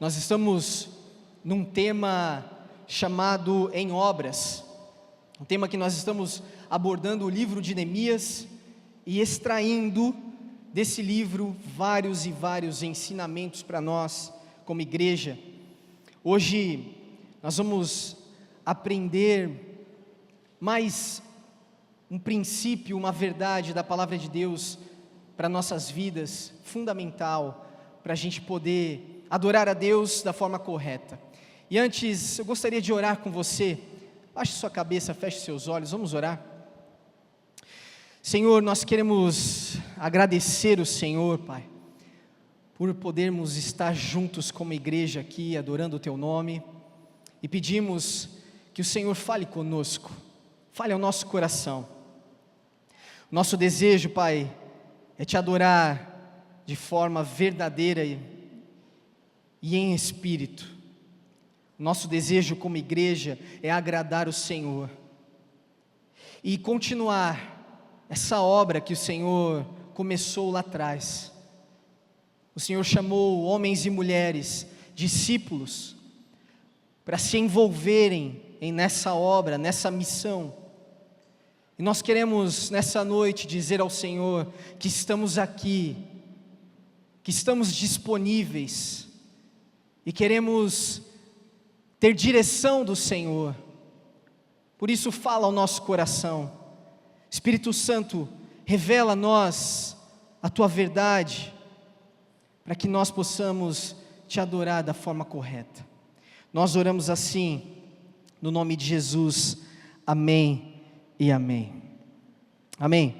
Nós estamos num tema chamado Em Obras, um tema que nós estamos abordando o livro de Neemias e extraindo desse livro vários e vários ensinamentos para nós como igreja. Hoje nós vamos aprender mais um princípio, uma verdade da palavra de Deus para nossas vidas, fundamental para a gente poder adorar a Deus da forma correta. E antes, eu gostaria de orar com você. Baixe sua cabeça, feche seus olhos, vamos orar. Senhor, nós queremos agradecer o Senhor, Pai, por podermos estar juntos como igreja aqui, adorando o Teu nome, e pedimos que o Senhor fale conosco, fale ao nosso coração. Nosso desejo, Pai, é Te adorar de forma verdadeira e em espírito. Nosso desejo como igreja é agradar o Senhor e continuar essa obra que o Senhor começou lá atrás. O Senhor chamou homens e mulheres, discípulos, para se envolverem nessa obra, nessa missão. E nós queremos nessa noite dizer ao Senhor que estamos aqui, que estamos disponíveis e queremos ter direção do Senhor. Por isso fala ao nosso coração. Espírito Santo, revela a nós a Tua verdade, para que nós possamos Te adorar da forma correta. Nós oramos assim, no nome de Jesus, amém e amém. Amém.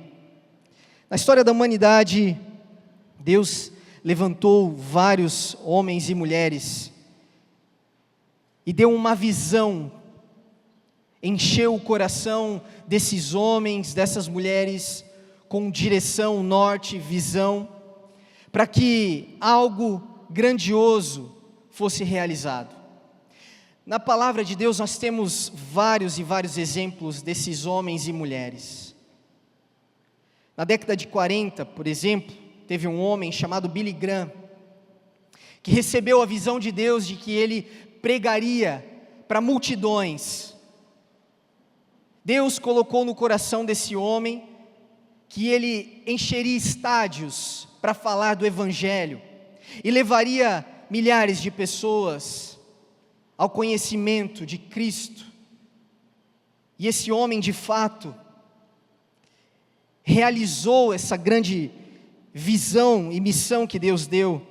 Na história da humanidade, Deus levantou vários homens e mulheres, e deu uma visão, encheu o coração desses homens, dessas mulheres, com direção, norte, visão, para que algo grandioso fosse realizado. Na palavra de Deus nós temos vários e vários exemplos desses homens e mulheres. Na década de 40, por exemplo, teve um homem chamado Billy Graham, que recebeu a visão de Deus de que ele pregaria para multidões. Deus colocou no coração desse homem que ele encheria estádios para falar do Evangelho e levaria milhares de pessoas ao conhecimento de Cristo. E esse homem de fato realizou essa grande visão e missão que Deus deu.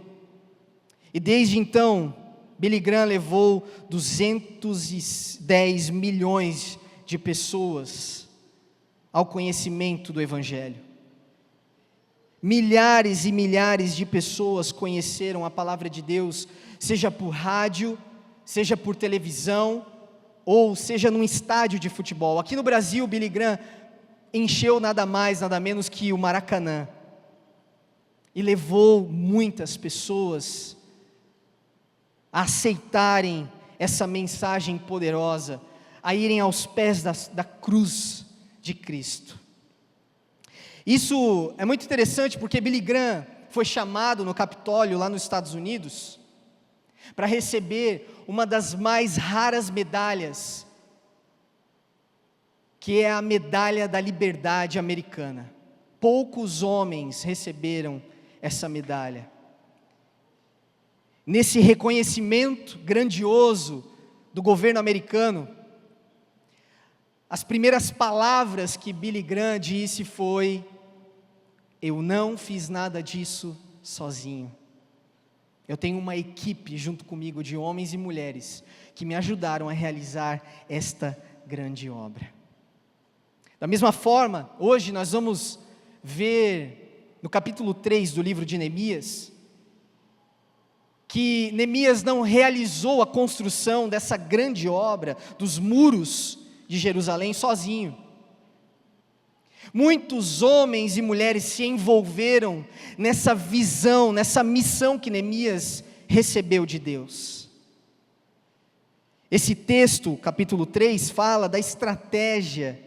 E desde então, Billy Graham levou 210 milhões de pessoas ao conhecimento do Evangelho. Milhares e milhares de pessoas conheceram a palavra de Deus, seja por rádio, seja por televisão, ou seja num estádio de futebol. Aqui no Brasil, Billy Graham encheu nada mais, nada menos que o Maracanã, e levou muitas pessoas a aceitarem essa mensagem poderosa, a irem aos pés da cruz de Cristo. Isso é muito interessante porque Billy Graham foi chamado no Capitólio lá nos Estados Unidos para receber uma das mais raras medalhas, que é a medalha da liberdade americana. Poucos homens receberam essa medalha. Nesse reconhecimento grandioso do governo americano, as primeiras palavras que Billy Graham disse foi: eu não fiz nada disso sozinho. Eu tenho uma equipe junto comigo de homens e mulheres que me ajudaram a realizar esta grande obra. Da mesma forma, hoje nós vamos ver no capítulo 3 do livro de Neemias, que Neemias não realizou a construção dessa grande obra dos muros de Jerusalém sozinho. Muitos homens e mulheres se envolveram nessa visão, nessa missão que Neemias recebeu de Deus. Esse texto, capítulo 3, fala da estratégia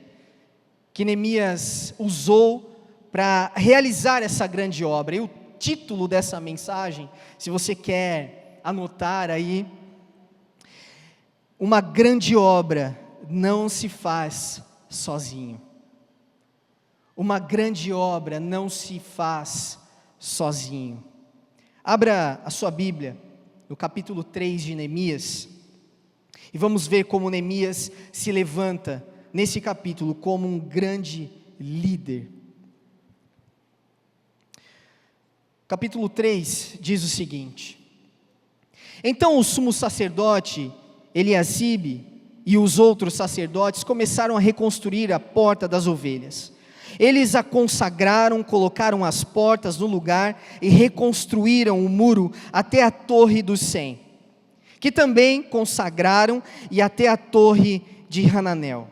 que Neemias usou para realizar essa grande obra. E o título dessa mensagem, se você quer anotar aí, uma grande obra não se faz sozinho. Uma grande obra não se faz sozinho. Abra a sua Bíblia no capítulo 3 de Neemias, e vamos ver como Neemias se levanta nesse capítulo como um grande líder. Capítulo 3 diz o seguinte: então o sumo sacerdote Eliasibe e os outros sacerdotes começaram a reconstruir a porta das ovelhas. Eles a consagraram, colocaram as portas no lugar e reconstruíram o muro até a torre dos 100, que também consagraram, e até a torre de Hananel.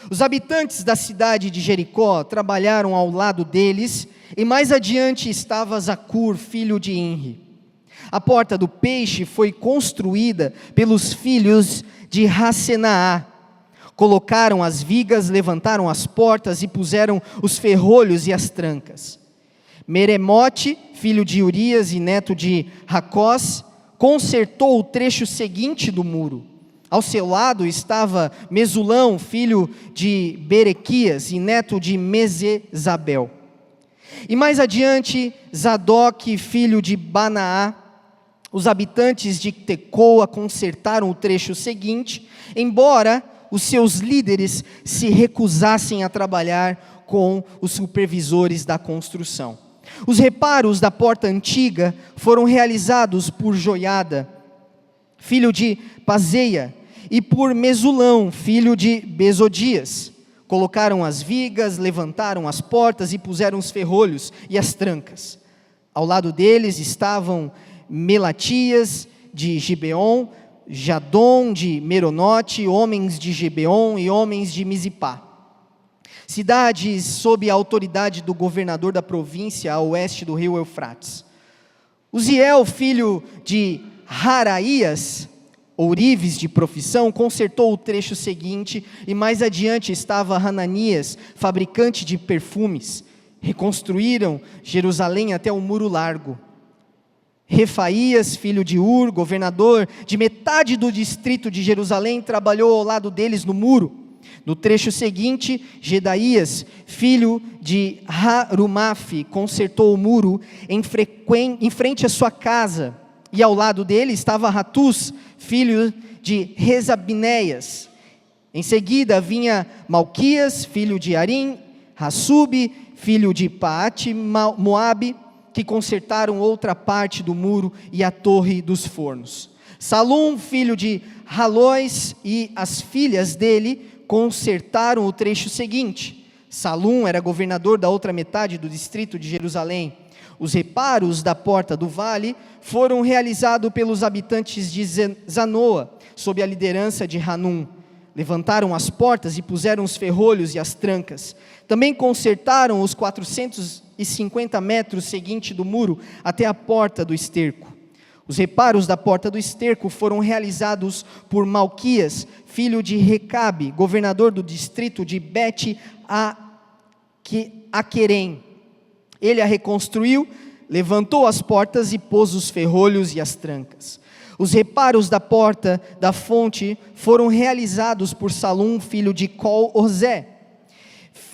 Os habitantes da cidade de Jericó trabalharam ao lado deles, e mais adiante estava Zacur, filho de Imri. A porta do peixe foi construída pelos filhos de Hassenaá. Colocaram as vigas, levantaram as portas e puseram os ferrolhos e as trancas. Meremote, filho de Urias e neto de Racós, consertou o trecho seguinte do muro. Ao seu lado estava Mesulão, filho de Berequias e neto de Mesezabel. E mais adiante, Zadok, filho de Banaá. Os habitantes de Tecoa consertaram o trecho seguinte, embora os seus líderes se recusassem a trabalhar com os supervisores da construção. Os reparos da porta antiga foram realizados por Joiada, filho de Paseia, e por Mesulão, filho de Bezodias. Colocaram as vigas, levantaram as portas e puseram os ferrolhos e as trancas. Ao lado deles estavam Melatias de Gibeon, Jadom de Meronote, homens de Gibeon e homens de Mizipá. Cidades sob a autoridade do governador da província a oeste do rio Eufrates. Uziel, filho de Haraías, ourives de profissão, consertou o trecho seguinte, e mais adiante estava Hananias, fabricante de perfumes. Reconstruíram Jerusalém até o muro largo. Refaías, filho de Ur, governador de metade do distrito de Jerusalém, trabalhou ao lado deles no muro. No trecho seguinte, Gedaías, filho de Harumaf, consertou o muro em frente à sua casa, e ao lado dele estava Ratus, filho de Rezabinéias. Em seguida vinha Malquias, filho de Arim, Hassub, filho de Paate-Moabe, que consertaram outra parte do muro e a torre dos fornos. Salum, filho de Halóis, e as filhas dele consertaram o trecho seguinte. Salum era governador da outra metade do distrito de Jerusalém. Os reparos da porta do vale foram realizados pelos habitantes de Zanoa, sob a liderança de Hanum. Levantaram as portas e puseram os ferrolhos e as trancas. Também consertaram os 450 metros seguinte do muro até a porta do esterco. Os reparos da porta do esterco foram realizados por Malquias, filho de Recabe, governador do distrito de Bet-Aquerem. Ele a reconstruiu, levantou as portas e pôs os ferrolhos e as trancas. Os reparos da porta da fonte foram realizados por Salum, filho de Col-Ozé,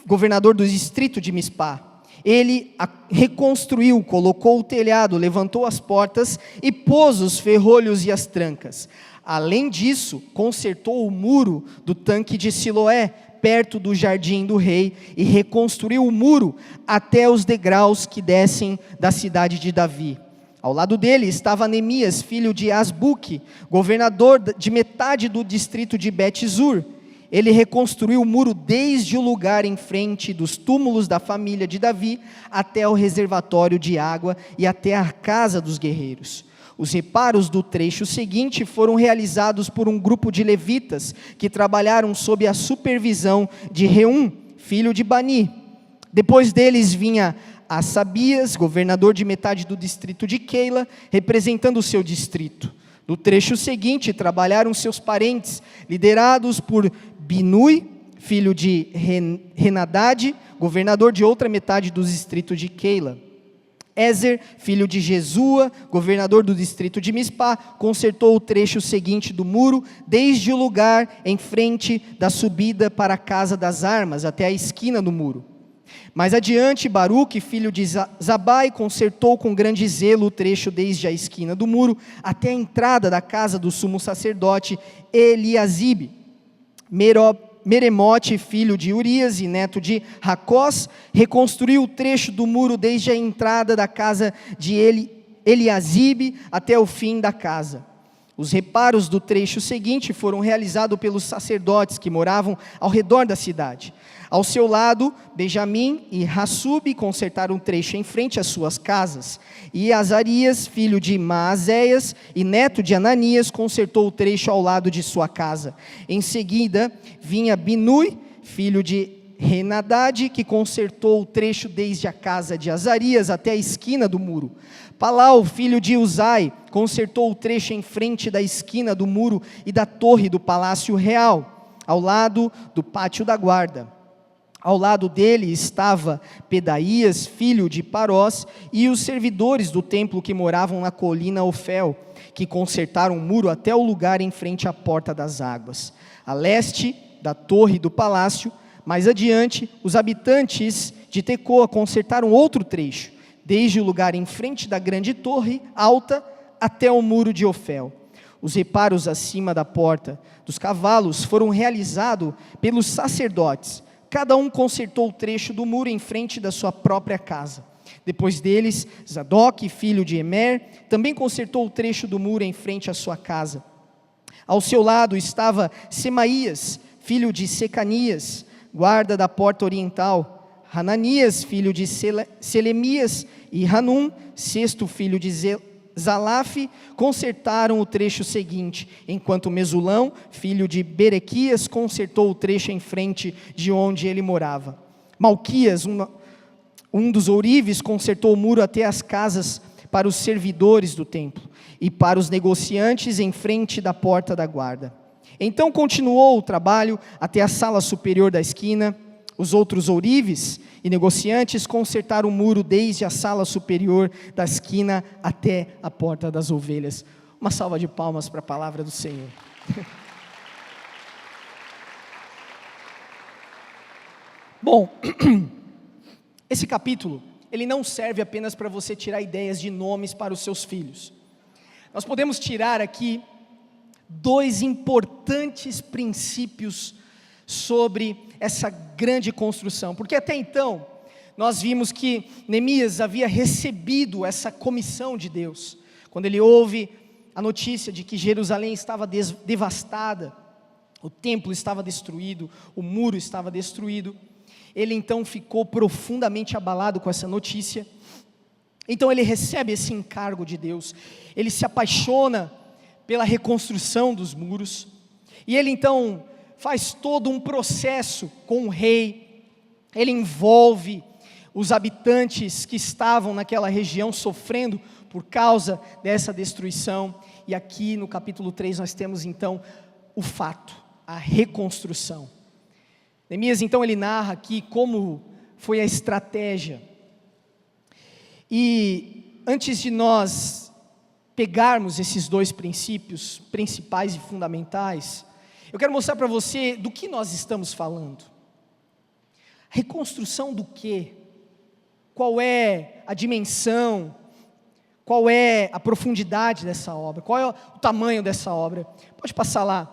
governador do distrito de Mispá. Ele a reconstruiu, colocou o telhado, levantou as portas e pôs os ferrolhos e as trancas. Além disso, consertou o muro do tanque de Siloé, perto do jardim do rei, e reconstruiu o muro até os degraus que descem da cidade de Davi. Ao lado dele estava Neemias, filho de Asbuque, governador de metade do distrito de Bet-Zur. Ele reconstruiu o muro desde o lugar em frente dos túmulos da família de Davi até o reservatório de água e até a casa dos guerreiros. Os reparos do trecho seguinte foram realizados por um grupo de levitas que trabalharam sob a supervisão de Reum, filho de Bani. Depois deles vinha Assabias, governador de metade do distrito de Keila, representando o seu distrito. No trecho seguinte, trabalharam seus parentes, liderados por Binui, filho de Henadad, governador de outra metade do distrito de Keila. Ezer, filho de Jesua, governador do distrito de Mispá, consertou o trecho seguinte do muro, desde o lugar em frente da subida para a casa das armas, até a esquina do muro. Mais adiante, Baruque, filho de Zabai, consertou com grande zelo o trecho desde a esquina do muro, até a entrada da casa do sumo sacerdote Eliasibe. Meremote, filho de Urias e neto de Racós, reconstruiu o trecho do muro desde a entrada da casa de Eliasibe até o fim da casa. Os reparos do trecho seguinte foram realizados pelos sacerdotes que moravam ao redor da cidade. Ao seu lado, Benjamim e Hassub consertaram um trecho em frente às suas casas. E Azarias, filho de Maazéias e neto de Ananias, consertou o trecho ao lado de sua casa. Em seguida, vinha Binui, filho de Henadade, que consertou o trecho desde a casa de Azarias até a esquina do muro. Palau, filho de Uzai, consertou o trecho em frente da esquina do muro e da torre do palácio real, ao lado do pátio da guarda. Ao lado dele estava Pedaías, filho de Parós, e os servidores do templo que moravam na colina Ofel, que consertaram o muro até o lugar em frente à porta das águas. A leste da torre do palácio, mais adiante, os habitantes de Tecoa consertaram outro trecho, desde o lugar em frente da grande torre alta até o muro de Ofel. Os reparos acima da porta dos cavalos foram realizados pelos sacerdotes. Cada um consertou o trecho do muro em frente da sua própria casa. Depois deles, Zadok, filho de Emer, também consertou o trecho do muro em frente à sua casa. Ao seu lado estava Semaías, filho de Secanias, guarda da porta oriental. Hananias, filho de Selemias, e Hanum, sexto filho de Zalaf, consertaram o trecho seguinte, enquanto Mesulão, filho de Berequias, consertou o trecho em frente de onde ele morava. Malquias, um dos ourives, consertou o muro até as casas para os servidores do templo e para os negociantes em frente da porta da guarda. Então continuou o trabalho até a sala superior da esquina. Os outros ourives e negociantes consertaram o muro desde a sala superior da esquina até a porta das ovelhas. Uma salva de palmas para a palavra do Senhor. Bom, esse capítulo, ele não serve apenas para você tirar ideias de nomes para os seus filhos. Nós podemos tirar aqui dois importantes princípios sobre essa grande construção, porque até então, nós vimos que Neemias havia recebido essa comissão de Deus, quando ele ouve a notícia de que Jerusalém estava devastada, o templo estava destruído, o muro estava destruído, ele então ficou profundamente abalado com essa notícia. Então ele recebe esse encargo de Deus, ele se apaixona pela reconstrução dos muros, e ele então faz todo um processo com o rei, ele envolve os habitantes que estavam naquela região sofrendo por causa dessa destruição, e aqui no capítulo 3 nós temos então o fato, a reconstrução. Neemias então ele narra aqui como foi a estratégia, e antes de nós pegarmos esses dois princípios principais e fundamentais, eu quero mostrar para você do que nós estamos falando. Reconstrução do quê? Qual é a dimensão? Qual é a profundidade dessa obra? Qual é o tamanho dessa obra? Pode passar lá.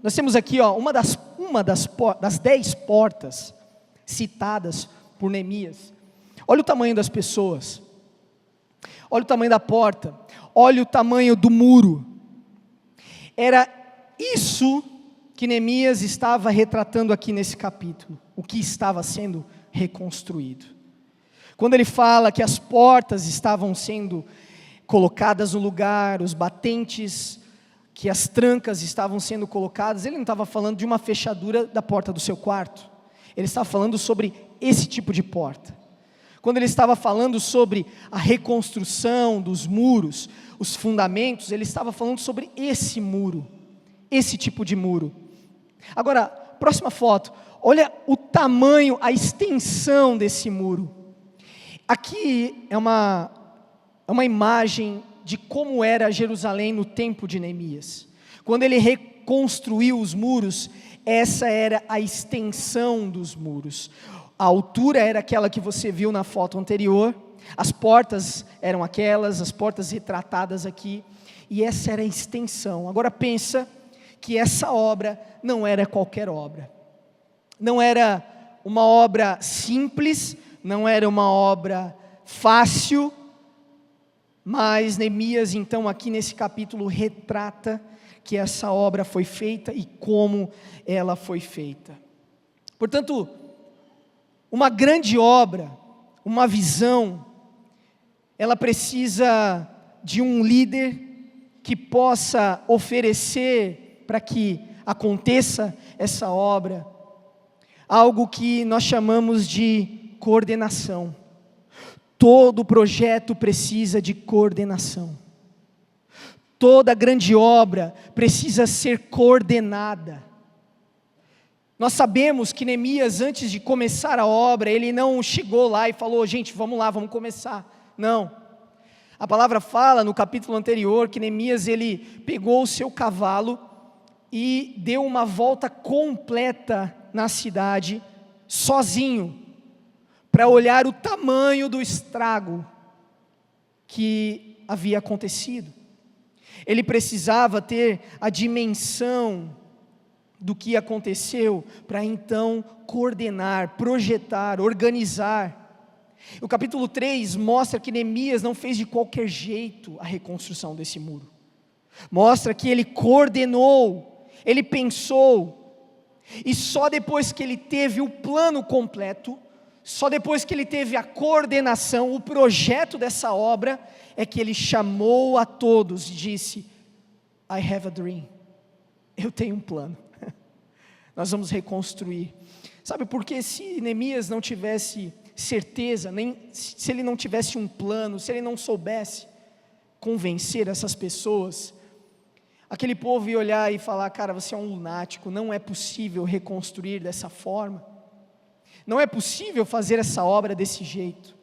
Nós temos aqui uma das 10 portas citadas por Neemias. Olha o tamanho das pessoas. Olha o tamanho da porta. Olha o tamanho do muro. Era isso que Neemias estava retratando aqui nesse capítulo, o que estava sendo reconstruído. Quando ele fala que as portas estavam sendo colocadas no lugar, os batentes, que as trancas estavam sendo colocadas, ele não estava falando de uma fechadura da porta do seu quarto, ele estava falando sobre esse tipo de porta. Quando ele estava falando sobre a reconstrução dos muros, os fundamentos, ele estava falando sobre esse muro, esse tipo de muro. Agora, próxima foto, olha o tamanho, a extensão desse muro. Aqui é uma imagem de como era Jerusalém no tempo de Neemias. Quando ele reconstruiu os muros, essa era a extensão dos muros. A altura era aquela que você viu na foto anterior, as portas eram aquelas, as portas retratadas aqui, e essa era a extensão. Agora pensa que essa obra não era qualquer obra, não era uma obra simples, não era uma obra fácil, mas Neemias então aqui nesse capítulo retrata que essa obra foi feita e como ela foi feita. Portanto, uma grande obra, uma visão, ela precisa de um líder que possa oferecer para que aconteça essa obra, algo que nós chamamos de coordenação. Todo projeto precisa de coordenação. Toda grande obra precisa ser coordenada. Nós sabemos que Neemias, antes de começar a obra, ele não chegou lá e falou: gente, vamos lá, vamos começar. Não. A palavra fala no capítulo anterior que Neemias, ele pegou o seu cavalo e deu uma volta completa na cidade, sozinho, para olhar o tamanho do estrago que havia acontecido. Ele precisava ter a dimensão do que aconteceu, para então coordenar, projetar, organizar. O capítulo 3 mostra que Neemias não fez de qualquer jeito a reconstrução desse muro. Mostra que ele coordenou, ele pensou, e só depois que ele teve o plano completo, só depois que ele teve a coordenação, o projeto dessa obra, é que ele chamou a todos e disse: I have a dream. Eu tenho um plano. Nós vamos reconstruir. Sabe, porque se Neemias não tivesse certeza, nem se ele não tivesse um plano, se ele não soubesse convencer essas pessoas, aquele povo ia olhar e falar: cara, você é um lunático, não é possível reconstruir dessa forma, não é possível fazer essa obra desse jeito.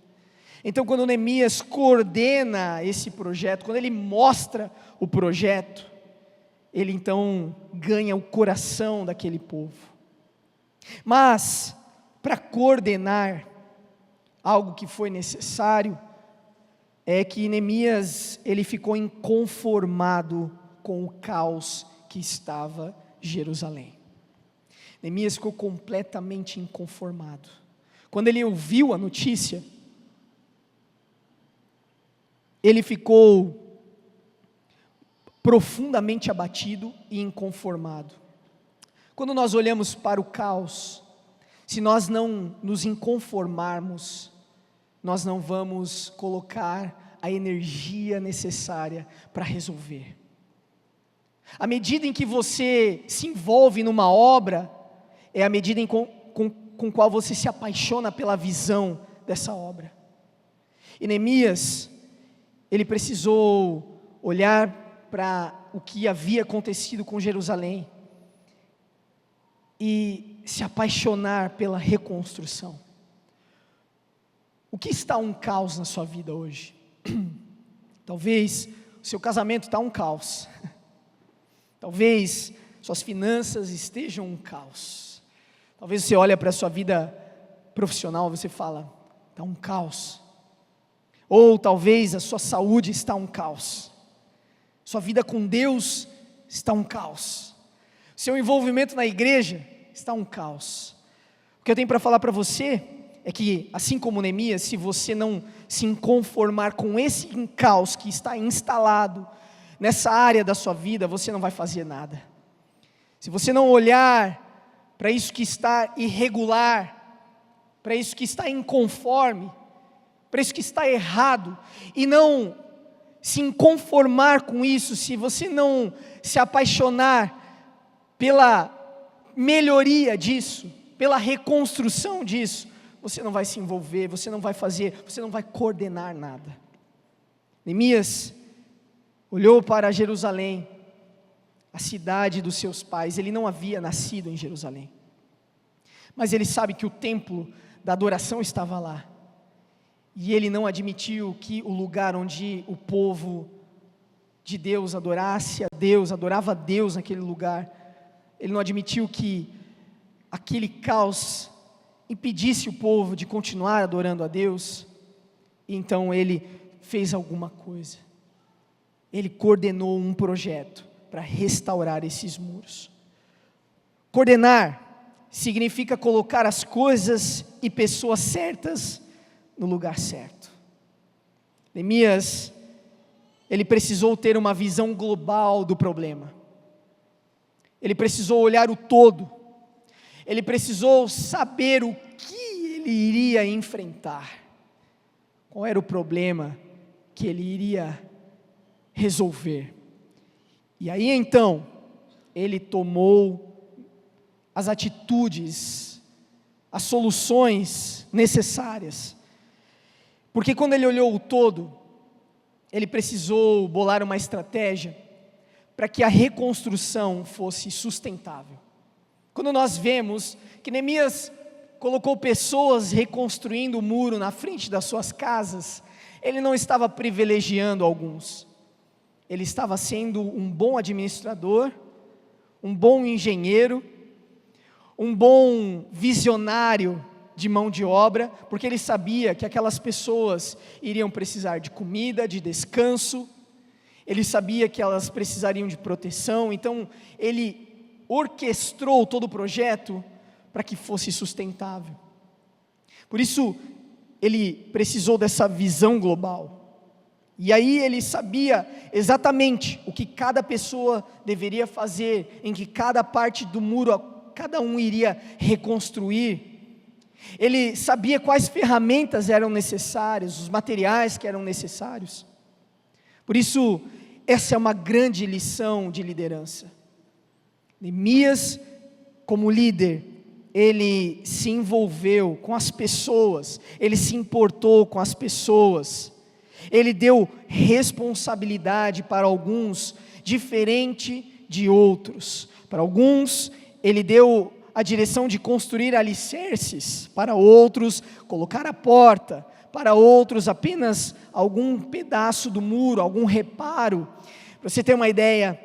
Então, quando Neemias coordena esse projeto, quando ele mostra o projeto, ele então ganha o coração daquele povo. Mas, para coordenar, algo que foi necessário, é que Neemias, ele ficou inconformado com o caos que estava em Jerusalém. Neemias ficou completamente inconformado. Quando ele ouviu a notícia, ele ficou profundamente abatido e inconformado. Quando nós olhamos para o caos, se nós não nos inconformarmos, nós não vamos colocar a energia necessária para resolver. À medida em que você se envolve numa obra, é a medida com qual você se apaixona pela visão dessa obra. E Neemias, ele precisou olhar para o que havia acontecido com Jerusalém e se apaixonar pela reconstrução. O que está um caos na sua vida hoje? Talvez o seu casamento está um caos. Talvez suas finanças estejam um caos. Talvez você olhe para a sua vida profissional e você fala: está um caos. Ou talvez a sua saúde está um caos. Sua vida com Deus está um caos. Seu envolvimento na igreja está um caos. O que eu tenho para falar para você é que, assim como Neemias, se você não se inconformar com esse caos que está instalado nessa área da sua vida, você não vai fazer nada. Se você não olhar para isso que está irregular, para isso que está inconforme, para isso que está errado, e não se inconformar com isso, se você não se apaixonar pela melhoria disso, pela reconstrução disso, você não vai se envolver, você não vai fazer, você não vai coordenar nada. Neemias olhou para Jerusalém, a cidade dos seus pais. Ele não havia nascido em Jerusalém, mas ele sabe que o templo da adoração estava lá, e ele não admitiu que o lugar onde o povo de Deus adorasse a Deus, adorava a Deus naquele lugar, ele não admitiu que aquele caos impedisse o povo de continuar adorando a Deus. Então ele fez alguma coisa, ele coordenou um projeto para restaurar esses muros. Coordenar significa colocar as coisas e pessoas certas no lugar certo. Neemias, ele precisou ter uma visão global do problema, ele precisou olhar o todo, ele precisou saber o que ele iria enfrentar, qual era o problema que ele iria resolver. E aí então, ele tomou as atitudes, as soluções necessárias, porque quando ele olhou o todo, ele precisou bolar uma estratégia para que a reconstrução fosse sustentável. Quando nós vemos que Neemias colocou pessoas reconstruindo o muro na frente das suas casas, ele não estava privilegiando alguns, ele estava sendo um bom administrador, um bom engenheiro, um bom visionário de mão de obra, porque ele sabia que aquelas pessoas iriam precisar de comida, de descanso, ele sabia que elas precisariam de proteção, então ele orquestrou todo o projeto para que fosse sustentável. Por isso, ele precisou dessa visão global, e aí ele sabia exatamente o que cada pessoa deveria fazer, em que cada parte do muro cada um iria reconstruir. Ele sabia quais ferramentas eram necessárias, os materiais que eram necessários. Por isso, essa é uma grande lição de liderança. Neemias, como líder, ele se envolveu com as pessoas, ele se importou com as pessoas, ele deu responsabilidade para alguns, diferente de outros. Para alguns, ele deu a direção de construir alicerces, para outros, colocar a porta, para outros, apenas algum pedaço do muro, algum reparo. Para você ter uma ideia,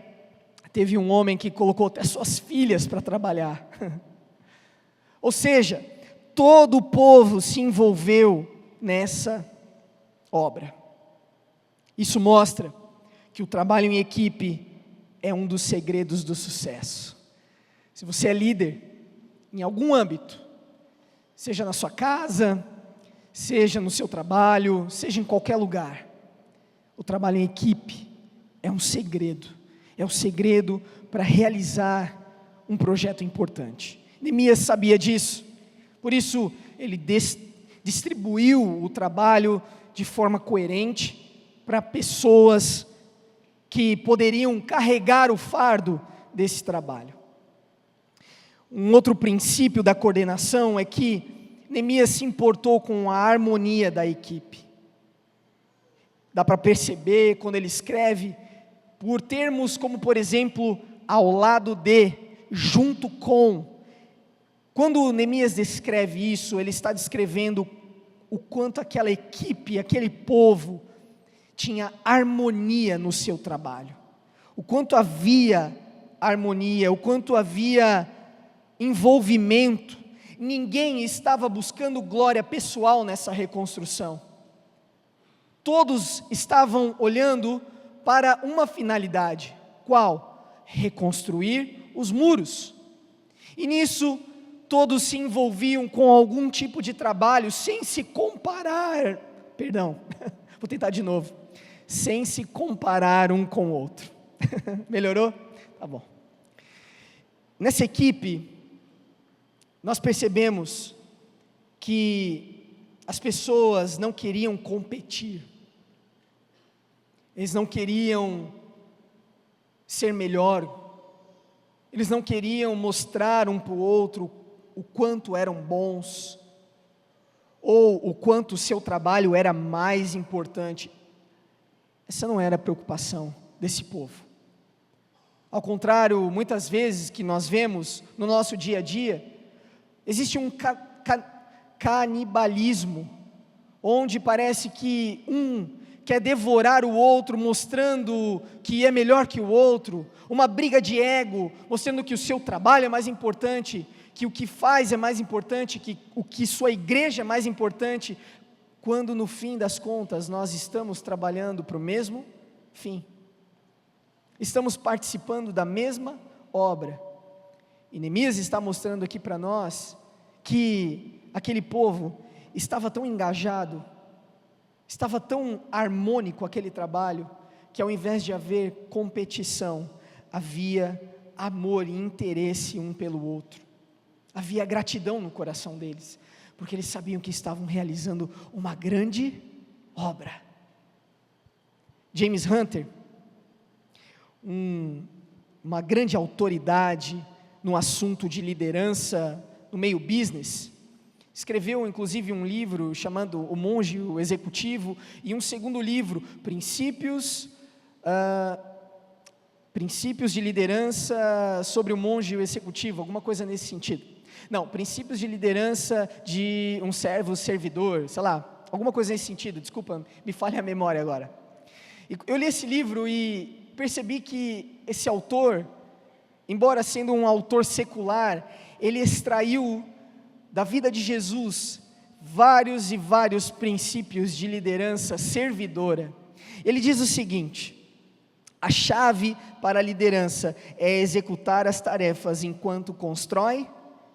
teve um homem que colocou até suas filhas para trabalhar. Ou seja, todo o povo se envolveu nessa obra. Isso mostra que o trabalho em equipe é um dos segredos do sucesso. Se você é líder em algum âmbito, seja na sua casa, seja no seu trabalho, seja em qualquer lugar, o trabalho em equipe é um segredo para realizar um projeto importante. Neemias sabia disso, por isso ele distribuiu o trabalho de forma coerente para pessoas que poderiam carregar o fardo desse trabalho. Um outro princípio da coordenação é que Neemias se importou com a harmonia da equipe. Dá para perceber quando ele escreve, por termos como, por exemplo, ao lado de, junto com. Quando Neemias descreve isso, ele está descrevendo o quanto aquela equipe, aquele povo, tinha harmonia no seu trabalho. O quanto havia harmonia, o quanto havia envolvimento. Ninguém estava buscando glória pessoal nessa reconstrução. Todos estavam olhando para uma finalidade. Qual? Reconstruir os muros. E nisso, todos se envolviam com algum tipo de trabalho, sem se comparar. Vou tentar de novo. Sem se comparar um com o outro. Melhorou? Tá bom. Nessa equipe, nós percebemos que as pessoas não queriam competir, eles não queriam ser melhor, eles não queriam mostrar um para o outro o quanto eram bons, ou o quanto o seu trabalho era mais importante. Essa não era a preocupação desse povo. Ao contrário, muitas vezes que nós vemos no nosso dia a dia, existe um canibalismo, onde parece que um quer devorar o outro, mostrando que é melhor que o outro, uma briga de ego, mostrando que o seu trabalho é mais importante, que o que faz é mais importante, que o que sua igreja é mais importante, quando no fim das contas nós estamos trabalhando para o mesmo fim, estamos participando da mesma obra. E Neemias está mostrando aqui para nós que aquele povo estava tão engajado, estava tão harmônico aquele trabalho, que ao invés de haver competição, havia amor e interesse um pelo outro, havia gratidão no coração deles, porque eles sabiam que estavam realizando uma grande obra. James Hunter, uma grande autoridade no assunto de liderança no meio business, escreveu inclusive um livro chamado O Monge, o Executivo, e um segundo livro, Princípios de Liderança sobre o Monge e o Executivo, alguma coisa nesse sentido. Não, Princípios de Liderança de um servidor, sei lá, alguma coisa nesse sentido, desculpa, me falha a memória agora. Eu li esse livro e percebi que esse autor, embora sendo um autor secular, ele extraiu da vida de Jesus vários e vários princípios de liderança servidora. Ele diz o seguinte: a chave para a liderança é executar as tarefas enquanto constrói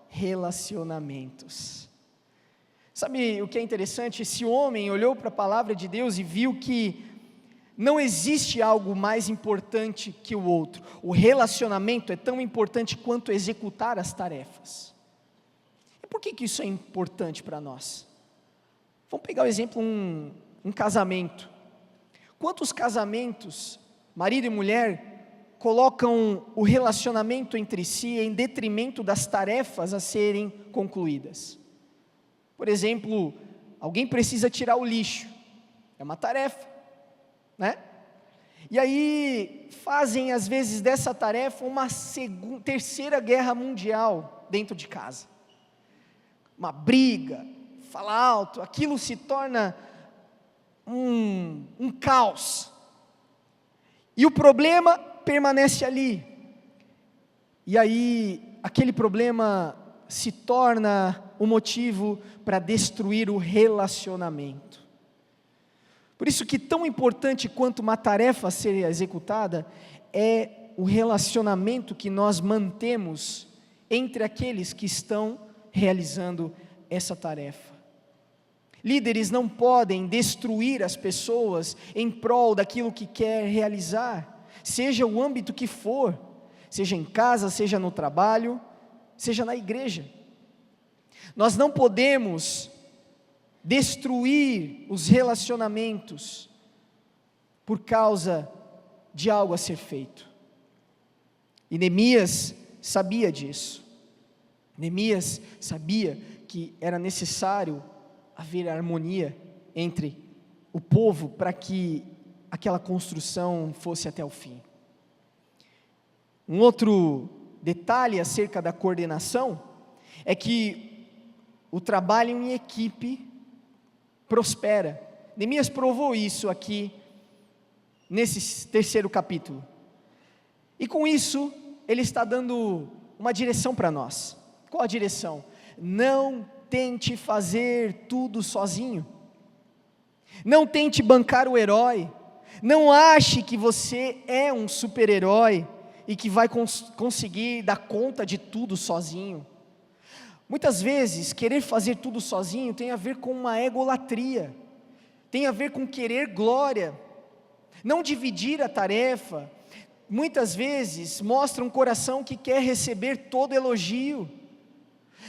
relacionamentos. Sabe o que é interessante? Esse homem olhou para a palavra de Deus e viu que não existe algo mais importante que o outro. O relacionamento é tão importante quanto executar as tarefas. E por que isso é importante para nós? Vamos pegar o exemplo um casamento. Quantos casamentos, marido e mulher, colocam o relacionamento entre si em detrimento das tarefas a serem concluídas? Por exemplo, alguém precisa tirar o lixo, é uma tarefa, né? E aí fazem às vezes dessa tarefa uma terceira guerra mundial dentro de casa, uma briga, fala alto, aquilo se torna um caos, e o problema permanece ali, e aí aquele problema se torna o motivo para destruir o relacionamento. Por isso que tão importante quanto uma tarefa a ser executada, é o relacionamento que nós mantemos entre aqueles que estão realizando essa tarefa. Líderes não podem destruir as pessoas em prol daquilo que quer realizar, seja o âmbito que for, seja em casa, seja no trabalho, seja na igreja. Nós não podemos destruir os relacionamentos por causa de algo a ser feito. E Neemias sabia disso. Neemias sabia que era necessário haver harmonia entre o povo para que aquela construção fosse até o fim. Um outro detalhe acerca da coordenação é que o trabalho em equipe prospera. Neemias provou isso aqui nesse terceiro capítulo. E com isso, ele está dando uma direção para nós. Qual a direção? Não tente fazer tudo sozinho. Não tente bancar o herói. Não ache que você é um super-herói e que vai conseguir dar conta de tudo sozinho. Muitas vezes, querer fazer tudo sozinho tem a ver com uma egolatria, tem a ver com querer glória. Não dividir a tarefa, muitas vezes, mostra um coração que quer receber todo elogio.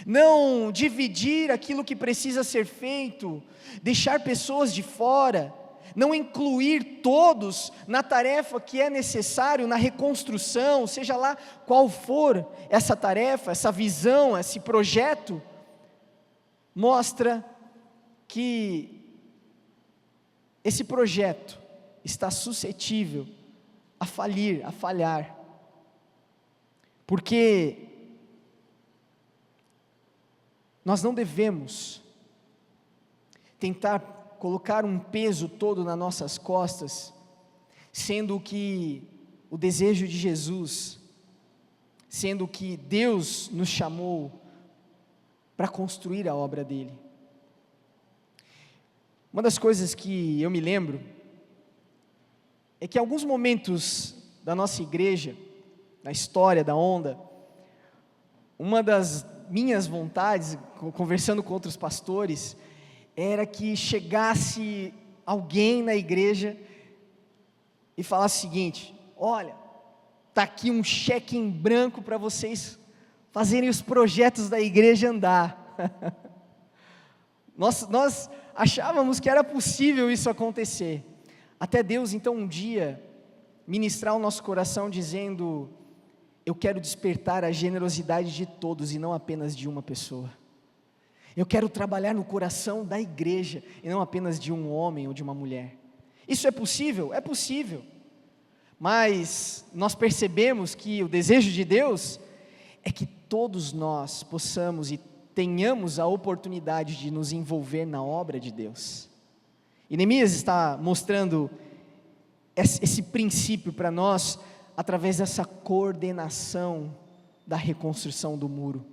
Não dividir aquilo que precisa ser feito, deixar pessoas de fora, não incluir todos na tarefa que é necessário, na reconstrução, seja lá qual for essa tarefa, essa visão, esse projeto, mostra que esse projeto está suscetível a falir, a falhar, porque nós não devemos tentar colocar um peso todo nas nossas costas, sendo que o desejo de Jesus, sendo que Deus nos chamou para construir a obra dele. Uma das coisas que eu me lembro é que em alguns momentos da nossa igreja, na história da Onda, uma das minhas vontades, conversando com outros pastores, era que chegasse alguém na igreja e falasse o seguinte: olha, está aqui um cheque em branco para vocês fazerem os projetos da igreja andar. Nós achávamos que era possível isso acontecer, até Deus então um dia ministrar o nosso coração dizendo: eu quero despertar a generosidade de todos e não apenas de uma pessoa. Eu quero trabalhar no coração da igreja e não apenas de um homem ou de uma mulher. Isso é possível? É possível. Mas nós percebemos que o desejo de Deus é que todos nós possamos e tenhamos a oportunidade de nos envolver na obra de Deus. E Neemias está mostrando esse princípio para nós através dessa coordenação da reconstrução do muro.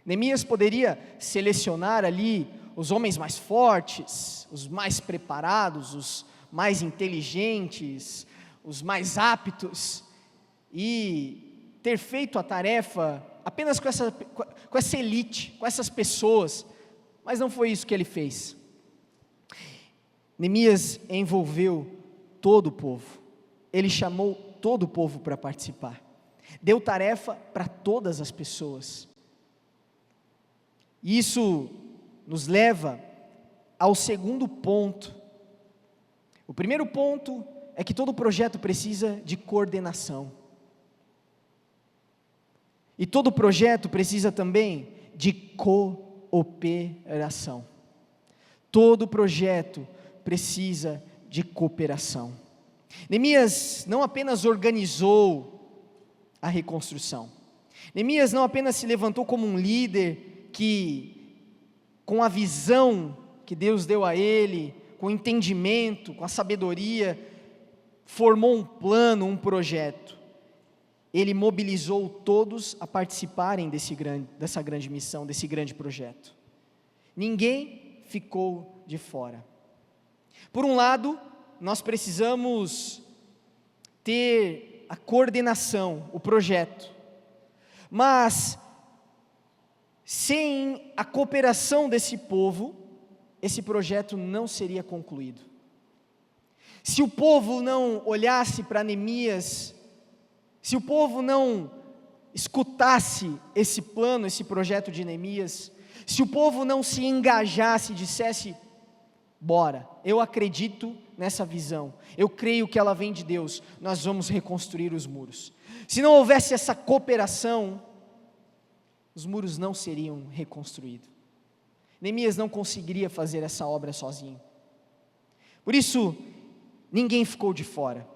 Neemias poderia selecionar ali os homens mais fortes, os mais preparados, os mais inteligentes, os mais aptos, e ter feito a tarefa apenas com essa elite, com essas pessoas, mas não foi isso que ele fez. Neemias envolveu todo o povo, ele chamou todo o povo para participar, deu tarefa para todas as pessoas. Isso nos leva ao segundo ponto. O primeiro ponto é que todo projeto precisa de coordenação. E todo projeto precisa também de cooperação. Todo projeto precisa de cooperação. Neemias não apenas organizou a reconstrução. Neemias não apenas se levantou como um líder que, com a visão que Deus deu a ele, com o entendimento, com a sabedoria, formou um plano, um projeto. Ele mobilizou todos a participarem dessa grande missão, desse grande projeto. Ninguém ficou de fora. Por um lado, nós precisamos ter a coordenação, o projeto, mas sem a cooperação desse povo, esse projeto não seria concluído. Se o povo não olhasse para Neemias, se o povo não escutasse esse plano, esse projeto de Neemias, se o povo não se engajasse e dissesse: bora, eu acredito nessa visão, eu creio que ela vem de Deus, nós vamos reconstruir os muros. Se não houvesse essa cooperação, os muros não seriam reconstruídos. Neemias não conseguiria fazer essa obra sozinho. Por isso, ninguém ficou de fora.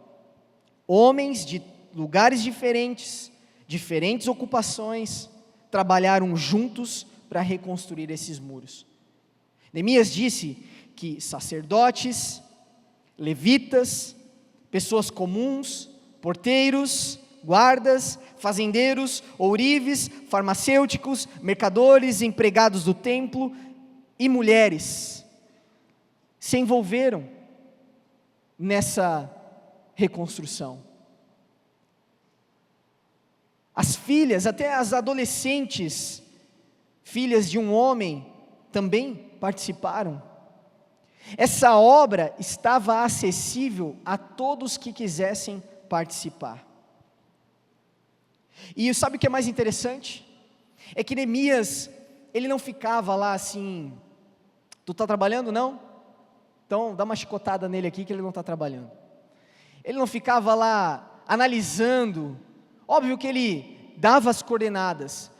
Homens de lugares diferentes, diferentes ocupações, trabalharam juntos para reconstruir esses muros. Neemias disse que sacerdotes, levitas, pessoas comuns, porteiros, guardas, fazendeiros, ourives, farmacêuticos, mercadores, empregados do templo e mulheres se envolveram nessa reconstrução. As filhas, até as adolescentes, filhas de um homem, também participaram. Essa obra estava acessível a todos que quisessem participar. E sabe o que é mais interessante? É que Neemias, ele não ficava lá assim: tu está trabalhando não? Então dá uma chicotada nele aqui que ele não está trabalhando. Ele não ficava lá analisando, óbvio que ele dava as coordenadas,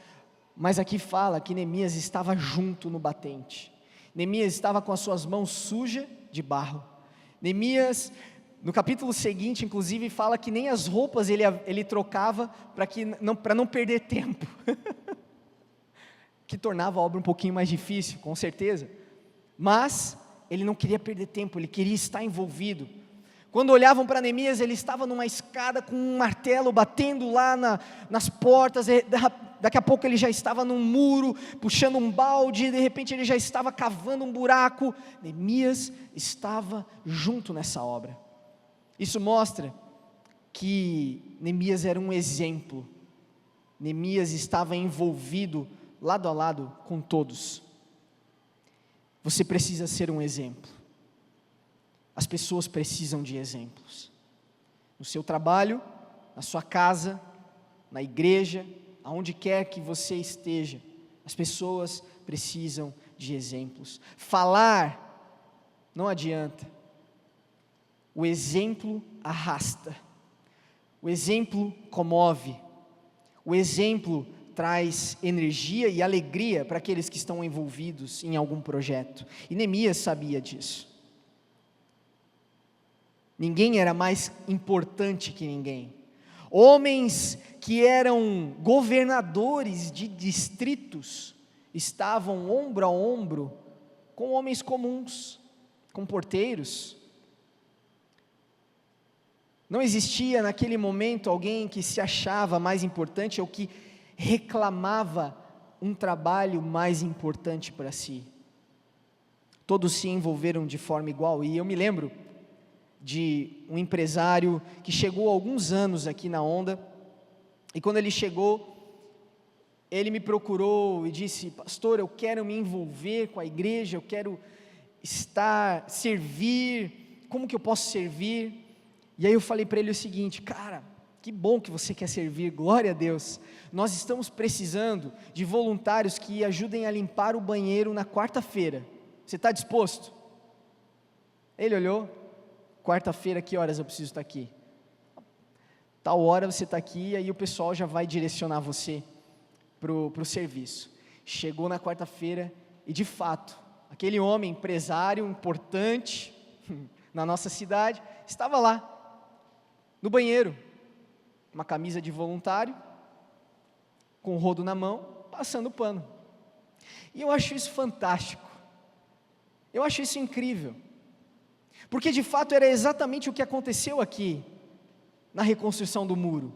mas aqui fala que Neemias estava junto no batente. Neemias estava com as suas mãos sujas de barro. Neemias, no capítulo seguinte, inclusive, fala que nem as roupas ele trocava para não perder tempo. Que tornava a obra um pouquinho mais difícil, com certeza. Mas ele não queria perder tempo, ele queria estar envolvido. Quando olhavam para Neemias, ele estava numa escada com um martelo batendo lá nas portas, daqui a pouco ele já estava num muro, puxando um balde, de repente ele já estava cavando um buraco. Neemias estava junto nessa obra. Isso mostra que Neemias era um exemplo. Neemias estava envolvido lado a lado com todos. Você precisa ser um exemplo. As pessoas precisam de exemplos. No seu trabalho, na sua casa, na igreja, aonde quer que você esteja, as pessoas precisam de exemplos. Falar não adianta. O exemplo arrasta. O exemplo comove. O exemplo traz energia e alegria para aqueles que estão envolvidos em algum projeto. E Neemias sabia disso. Ninguém era mais importante que ninguém. Homens que eram governadores de distritos estavam ombro a ombro com homens comuns, com porteiros. Não existia naquele momento alguém que se achava mais importante ou que reclamava um trabalho mais importante para si. Todos se envolveram de forma igual. E eu me lembro de um empresário que chegou há alguns anos aqui na Onda, e quando ele chegou, ele me procurou e disse: pastor, eu quero me envolver com a igreja, eu quero servir, como que eu posso servir? E aí eu falei para ele o seguinte: cara, que bom que você quer servir, glória a Deus. Nós estamos precisando de voluntários que ajudem a limpar o banheiro na quarta-feira, você está disposto? Ele olhou: quarta-feira, que horas eu preciso estar aqui? Tal hora você está aqui, e aí o pessoal já vai direcionar você para o serviço. Chegou na quarta-feira, e de fato, aquele homem, empresário importante, na nossa cidade, estava lá, no banheiro, uma camisa de voluntário, com o rodo na mão, passando pano. E eu acho isso fantástico, eu acho isso incrível, porque de fato era exatamente o que aconteceu aqui, na reconstrução do muro.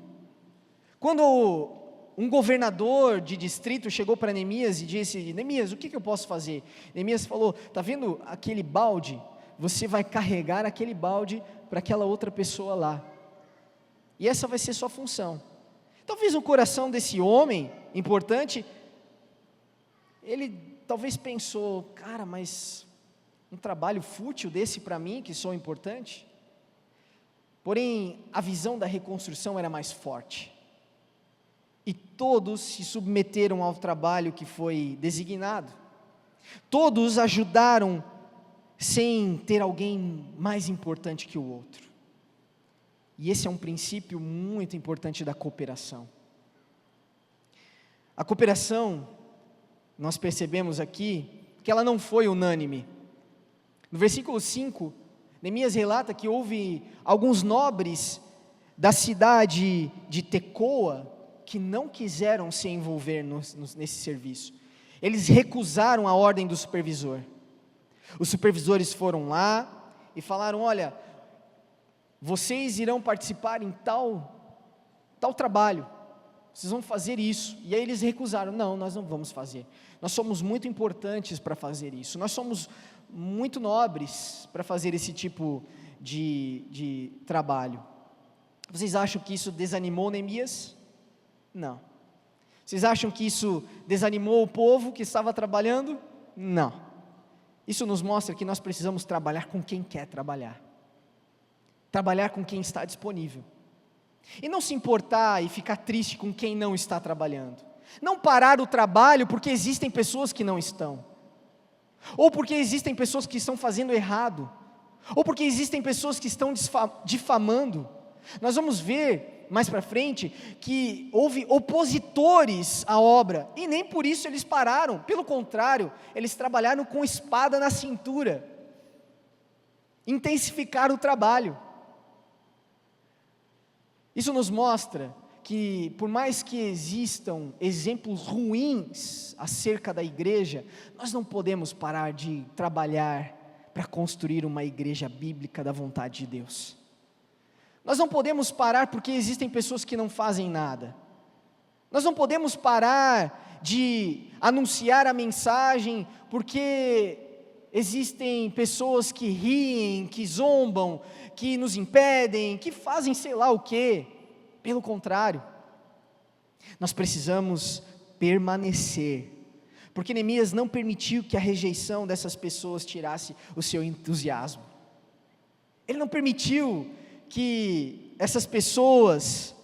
Quando um governador de distrito chegou para Neemias e disse: Neemias, o que eu posso fazer? Neemias falou: está vendo aquele balde? Você vai carregar aquele balde para aquela outra pessoa lá, e essa vai ser sua função. Talvez o coração desse homem importante, ele talvez pensou: cara, mas um trabalho fútil desse para mim, que sou importante? Porém, a visão da reconstrução era mais forte, e todos se submeteram ao trabalho que foi designado, todos ajudaram sem ter alguém mais importante que o outro. E esse é um princípio muito importante da cooperação. A cooperação, nós percebemos aqui, que ela não foi unânime. No versículo 5, Neemias relata que houve alguns nobres da cidade de Tecoa que não quiseram se envolver nesse serviço. Eles recusaram a ordem do supervisor. Os supervisores foram lá e falaram: olha, vocês irão participar em tal trabalho, vocês vão fazer isso. E aí eles recusaram: não, nós não vamos fazer, nós somos muito importantes para fazer isso, nós somos muito nobres para fazer esse tipo de trabalho. Vocês acham que isso desanimou Neemias? Não. Vocês acham que isso desanimou o povo que estava trabalhando? Não. Isso nos mostra que nós precisamos trabalhar com quem quer trabalhar, trabalhar com quem está disponível, e não se importar e ficar triste com quem não está trabalhando. Não parar o trabalho porque existem pessoas que não estão, ou porque existem pessoas que estão fazendo errado, ou porque existem pessoas que estão difamando. Nós vamos ver mais para frente que houve opositores à obra, e nem por isso eles pararam, pelo contrário, eles trabalharam com espada na cintura, intensificaram o trabalho. Isso nos mostra que, por mais que existam exemplos ruins acerca da igreja, nós não podemos parar de trabalhar para construir uma igreja bíblica da vontade de Deus. Nós não podemos parar porque existem pessoas que não fazem nada. Nós não podemos parar de anunciar a mensagem porque existem pessoas que riem, que zombam, que nos impedem, que fazem sei lá o quê. Pelo contrário, nós precisamos permanecer, porque Neemias não permitiu que a rejeição dessas pessoas tirasse o seu entusiasmo. Ele não permitiu que essas pessoas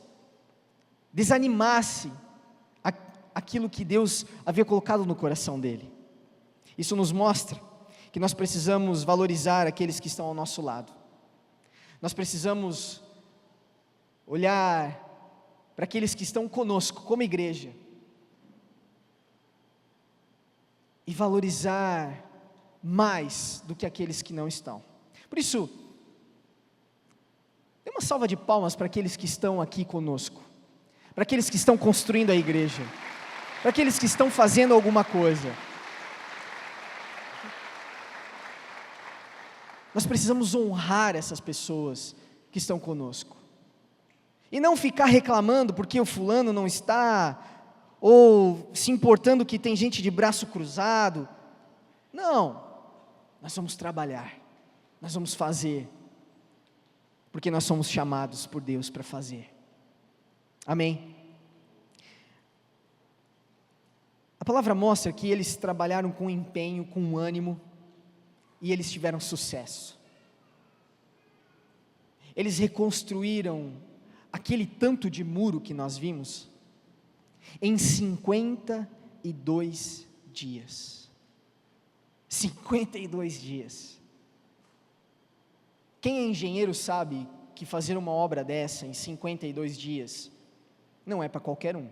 desanimassem aquilo que Deus havia colocado no coração dele. Isso nos mostra que nós precisamos valorizar aqueles que estão ao nosso lado. Nós precisamos olhar para aqueles que estão conosco, como igreja, e valorizar mais do que aqueles que não estão. Por isso, dê uma salva de palmas para aqueles que estão aqui conosco, para aqueles que estão construindo a igreja, para aqueles que estão fazendo alguma coisa. Nós precisamos honrar essas pessoas que estão conosco, e não ficar reclamando porque o fulano não está, ou se importando que tem gente de braço cruzado. Não, nós vamos trabalhar, nós vamos fazer, porque nós somos chamados por Deus para fazer. Amém? A palavra mostra que eles trabalharam com empenho, com ânimo, e eles tiveram sucesso. Eles reconstruíram aquele tanto de muro que nós vimos em 52 dias. 52 dias. Quem é engenheiro sabe que fazer uma obra dessa em 52 dias não é para qualquer um.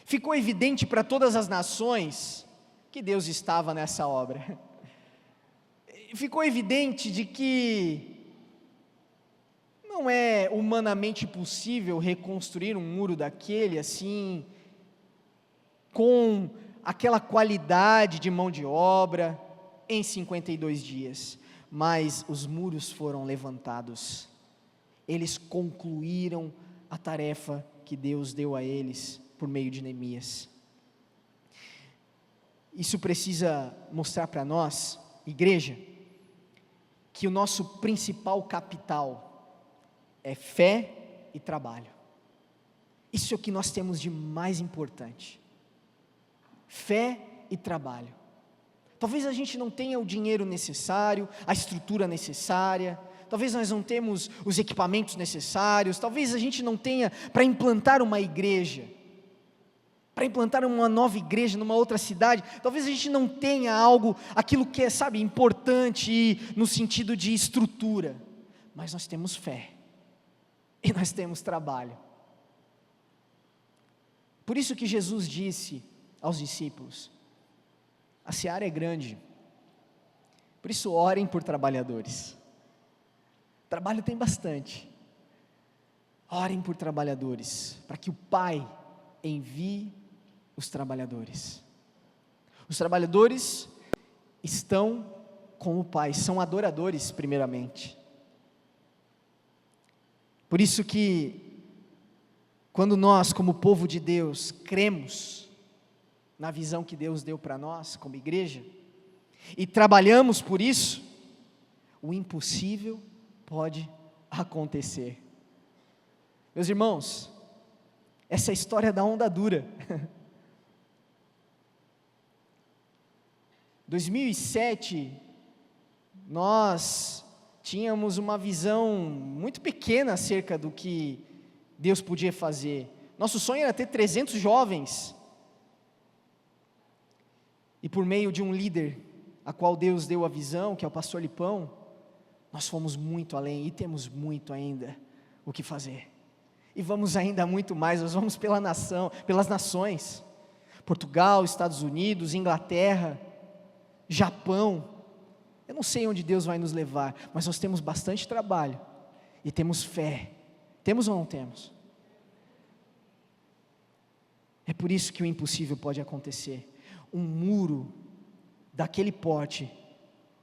Ficou evidente para todas as nações que Deus estava nessa obra. Ficou evidente de que não é humanamente possível reconstruir um muro daquele assim, com aquela qualidade de mão de obra, em 52 dias. Mas os muros foram levantados, eles concluíram a tarefa que Deus deu a eles por meio de Neemias. Isso precisa mostrar para nós, igreja, que o nosso principal capital é fé e trabalho. Isso é o que nós temos de mais importante. Fé e trabalho. Talvez a gente não tenha o dinheiro necessário, a estrutura necessária, talvez nós não temos os equipamentos necessários, talvez a gente não tenha para implantar uma igreja, para implantar uma nova igreja numa outra cidade, talvez a gente não tenha aquilo que é, importante no sentido de estrutura, mas nós temos fé, e nós temos trabalho. Por isso que Jesus disse aos discípulos: a seara é grande, por isso orem por trabalhadores. Trabalho tem bastante. Orem por trabalhadores, para que o Pai envie os trabalhadores. Os trabalhadores estão com o Pai, são adoradores primeiramente. Por isso que, quando nós, como povo de Deus, cremos na visão que Deus deu para nós, como igreja, e trabalhamos por isso, o impossível pode acontecer. Meus irmãos, essa é a história da onda dura. 2007, nós tínhamos uma visão muito pequena acerca do que Deus podia fazer. Nosso sonho era ter 300 jovens, e por meio de um líder, a qual Deus deu a visão, que é o pastor Lipão, nós fomos muito além, e temos muito ainda o que fazer, e vamos ainda muito mais. Nós vamos pelas nações, Portugal, Estados Unidos, Inglaterra, Japão. Eu não sei onde Deus vai nos levar, mas nós temos bastante trabalho, e temos fé. Temos ou não temos? É por isso que o impossível pode acontecer. Um muro daquele porte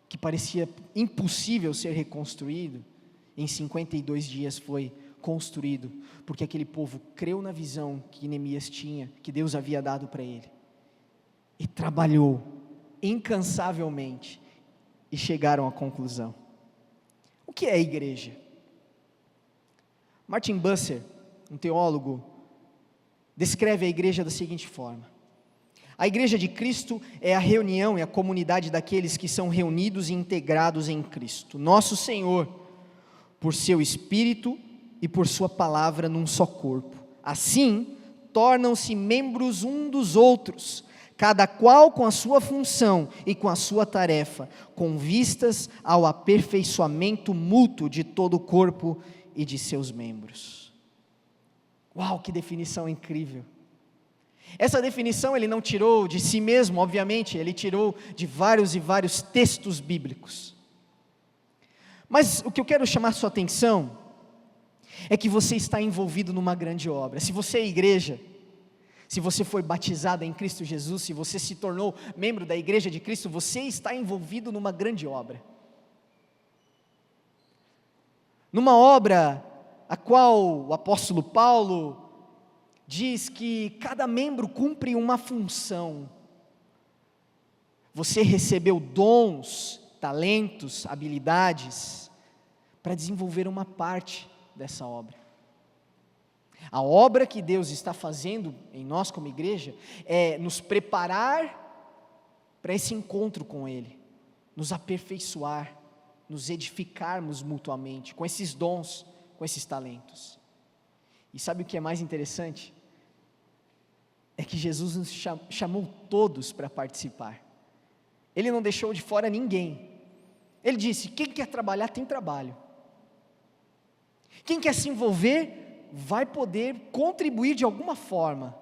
que parecia impossível ser reconstruído, em 52 dias foi construído, porque aquele povo creu na visão que Neemias tinha, que Deus havia dado para ele, e trabalhou incansavelmente, e chegaram à conclusão. O que é a igreja? Martin Bucer, um teólogo, descreve a igreja da seguinte forma: a igreja de Cristo é a reunião e a comunidade daqueles que são reunidos e integrados em Cristo, nosso Senhor, por seu Espírito e por sua palavra num só corpo. Assim, tornam-se membros um dos outros, cada qual com a sua função e com a sua tarefa, com vistas ao aperfeiçoamento mútuo de todo o corpo e de seus membros. Uau, que definição incrível! Essa definição ele não tirou de si mesmo, obviamente, ele tirou de vários e vários textos bíblicos. Mas o que eu quero chamar sua atenção é que você está envolvido numa grande obra. Se você é igreja, se você foi batizado em Cristo Jesus, se você se tornou membro da igreja de Cristo, você está envolvido numa grande obra. Numa obra a qual o apóstolo Paulo diz que cada membro cumpre uma função. Você recebeu dons, talentos, habilidades, para desenvolver uma parte dessa obra. A obra que Deus está fazendo em nós como igreja é nos preparar para esse encontro com Ele, nos aperfeiçoar, nos edificarmos mutuamente com esses dons, com esses talentos. E sabe o que é mais interessante? É que Jesus nos chamou todos para participar. Ele não deixou de fora ninguém. Ele disse: quem quer trabalhar tem trabalho. Quem quer se envolver vai poder contribuir de alguma forma.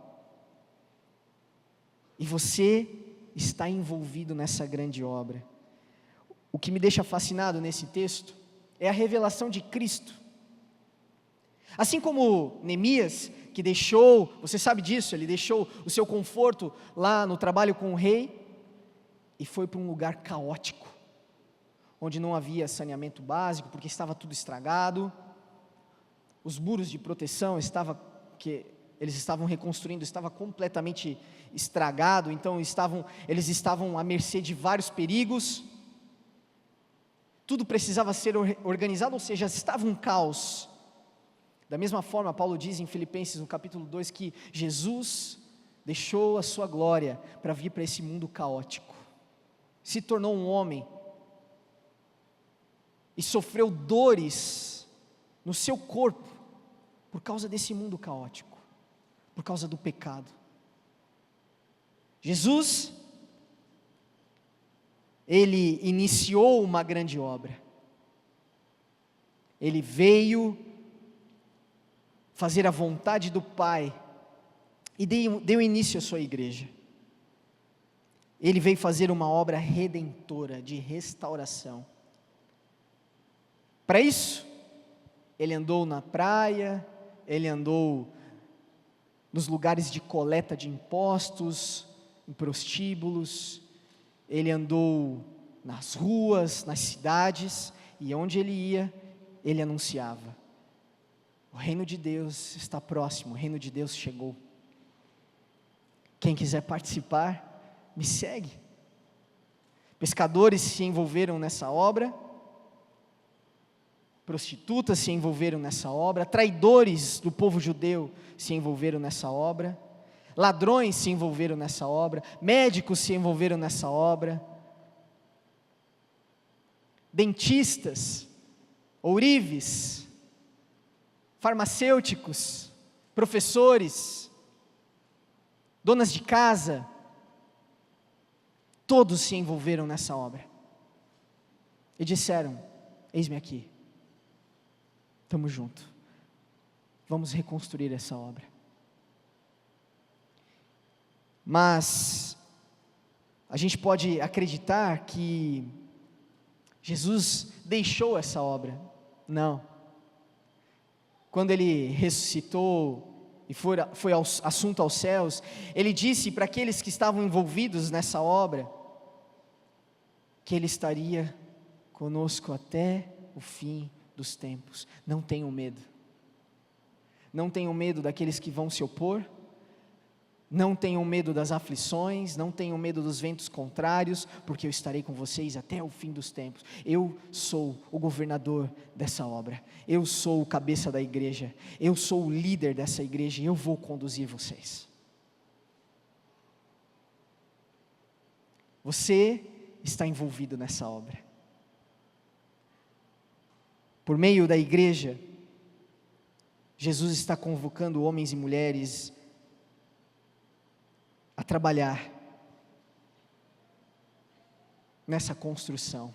E você está envolvido nessa grande obra. O que me deixa fascinado nesse texto é a revelação de Cristo. Assim como Neemias, que deixou, você sabe disso, ele deixou o seu conforto lá no trabalho com o rei, e foi para um lugar caótico, onde não havia saneamento básico, porque estava tudo estragado, os muros de proteção que eles estavam reconstruindo, estava completamente estragado, então eles estavam à mercê de vários perigos, tudo precisava ser organizado, ou seja, estava um caos. Da mesma forma, Paulo diz em Filipenses no capítulo 2, que Jesus deixou a sua glória para vir para esse mundo caótico, se tornou um homem, e sofreu dores no seu corpo, por causa desse mundo caótico, por causa do pecado. Jesus, ele iniciou uma grande obra, ele veio fazer a vontade do Pai, e deu início à sua igreja. Ele veio fazer uma obra redentora, de restauração. Para isso, ele andou na praia, ele andou nos lugares de coleta de impostos, em prostíbulos, ele andou nas ruas, nas cidades, e onde ele ia, ele anunciava: o reino de Deus está próximo, o reino de Deus chegou. Quem quiser participar, me segue. Pescadores se envolveram nessa obra, prostitutas se envolveram nessa obra, traidores do povo judeu se envolveram nessa obra, ladrões se envolveram nessa obra, médicos se envolveram nessa obra, dentistas, ourives, farmacêuticos, professores, donas de casa, todos se envolveram nessa obra, e disseram: eis-me aqui, estamos juntos, vamos reconstruir essa obra. Mas a gente pode acreditar que Jesus deixou essa obra? Não. Quando ele ressuscitou e foi assunto aos céus, ele disse para aqueles que estavam envolvidos nessa obra: que Ele estaria conosco até o fim dos tempos. Não tenham medo. Não tenham medo daqueles que vão se opor. Não tenham medo das aflições, não tenham medo dos ventos contrários, porque eu estarei com vocês até o fim dos tempos. Eu sou o governador dessa obra, eu sou o cabeça da igreja, eu sou o líder dessa igreja e eu vou conduzir vocês. Você está envolvido nessa obra. Por meio da igreja, Jesus está convocando homens e mulheres a trabalhar nessa construção,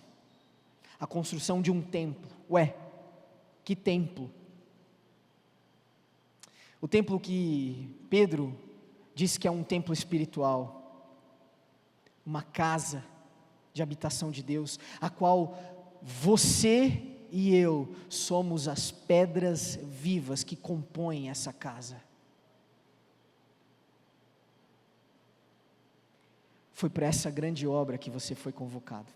a construção de um templo. Ué, que templo? O templo que Pedro diz que é um templo espiritual, uma casa de habitação de Deus, a qual você e eu somos as pedras vivas que compõem essa casa. Foi para essa grande obra que você foi convocado.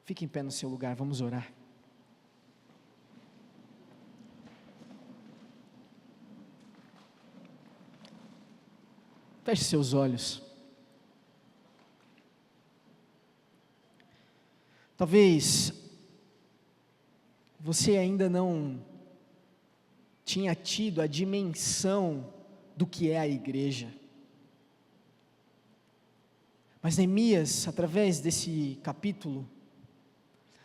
Fique em pé no seu lugar, vamos orar. Feche seus olhos. Talvez você ainda não tinha tido a dimensão do que é a igreja. Mas Neemias, através desse capítulo,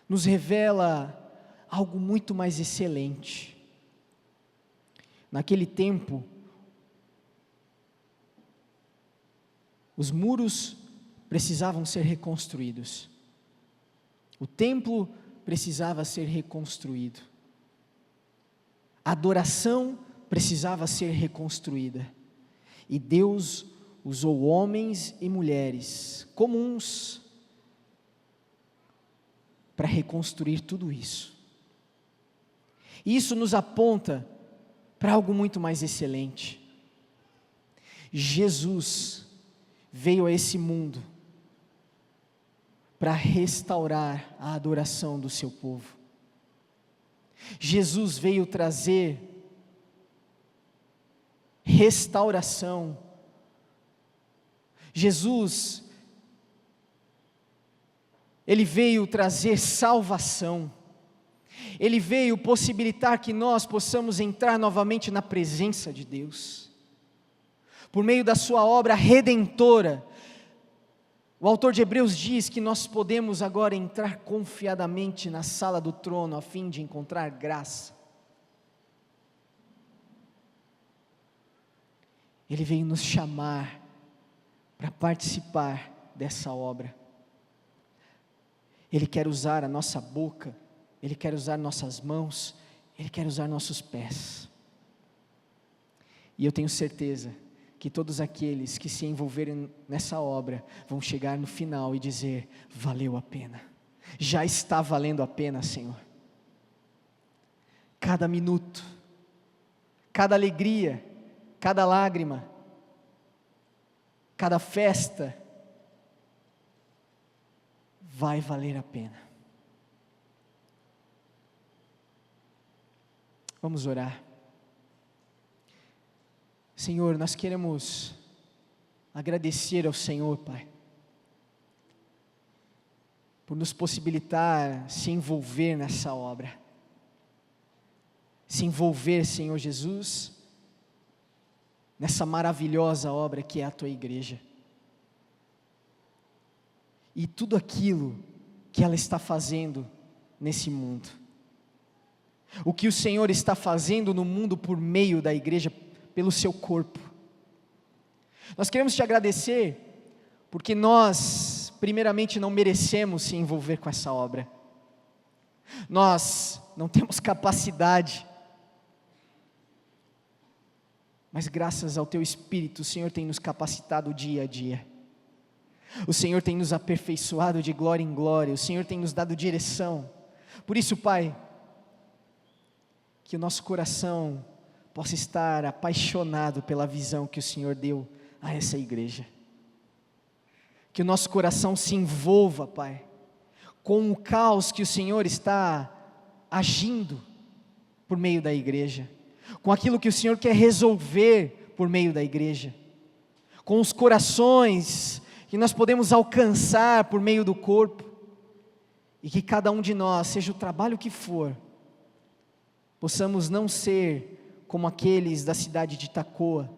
nos revela algo muito mais excelente. Naquele tempo, os muros precisavam ser reconstruídos. O templo precisava ser reconstruído. A adoração precisava ser reconstruída. E Deus usou homens e mulheres comuns para reconstruir tudo isso. E isso nos aponta para algo muito mais excelente. Jesus veio a esse mundo para restaurar a adoração do seu povo. Jesus veio trazer restauração. Jesus, Ele veio trazer salvação. Ele veio possibilitar que nós possamos entrar novamente na presença de Deus. Por meio da sua obra redentora, o autor de Hebreus diz que nós podemos agora entrar confiadamente na sala do trono a fim de encontrar graça. Ele veio nos chamar para participar dessa obra. Ele quer usar a nossa boca, Ele quer usar nossas mãos, Ele quer usar nossos pés. E eu tenho certeza que todos aqueles que se envolverem nessa obra vão chegar no final e dizer: valeu a pena, já está valendo a pena, Senhor. Cada minuto, cada alegria, cada lágrima, cada festa, vai valer a pena. Vamos orar. Senhor, nós queremos agradecer ao Senhor, Pai, por nos possibilitar se envolver nessa obra, se envolver, Senhor Jesus, nessa maravilhosa obra que é a Tua igreja, e tudo aquilo que ela está fazendo nesse mundo, o que o Senhor está fazendo no mundo por meio da igreja, pelo seu corpo. Nós queremos te agradecer, porque nós, primeiramente, não merecemos se envolver com essa obra, nós não temos capacidade, mas graças ao Teu Espírito, o Senhor tem nos capacitado dia a dia, o Senhor tem nos aperfeiçoado de glória em glória, o Senhor tem nos dado direção. Por isso, Pai, que o nosso coração possa estar apaixonado pela visão que o Senhor deu a essa igreja, que o nosso coração se envolva, Pai, com o caos que o Senhor está agindo por meio da igreja, com aquilo que o Senhor quer resolver por meio da igreja, com os corações que nós podemos alcançar por meio do corpo, e que cada um de nós, seja o trabalho que for, possamos não ser como aqueles da cidade de Tacoa,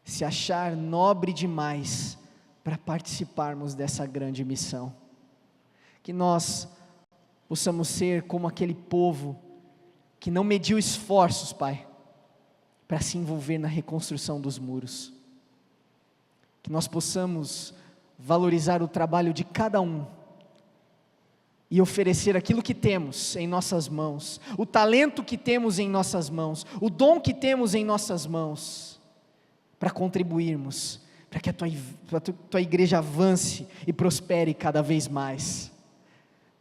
se achar nobre demais para participarmos dessa grande missão. Que nós possamos ser como aquele povo que não mediu esforços, Pai, para se envolver na reconstrução dos muros. Que nós possamos valorizar o trabalho de cada um e oferecer aquilo que temos em nossas mãos, o talento que temos em nossas mãos, o dom que temos em nossas mãos, para contribuirmos, para que a tua igreja avance e prospere cada vez mais.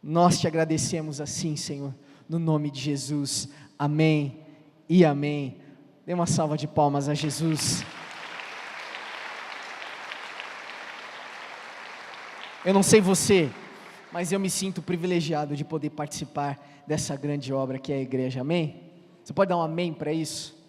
Nós te agradecemos assim, Senhor, no nome de Jesus, amém e amém. Dê uma salva de palmas a Jesus. Eu não sei você, mas eu me sinto privilegiado de poder participar dessa grande obra que é a igreja, amém? Você pode dar um amém para isso?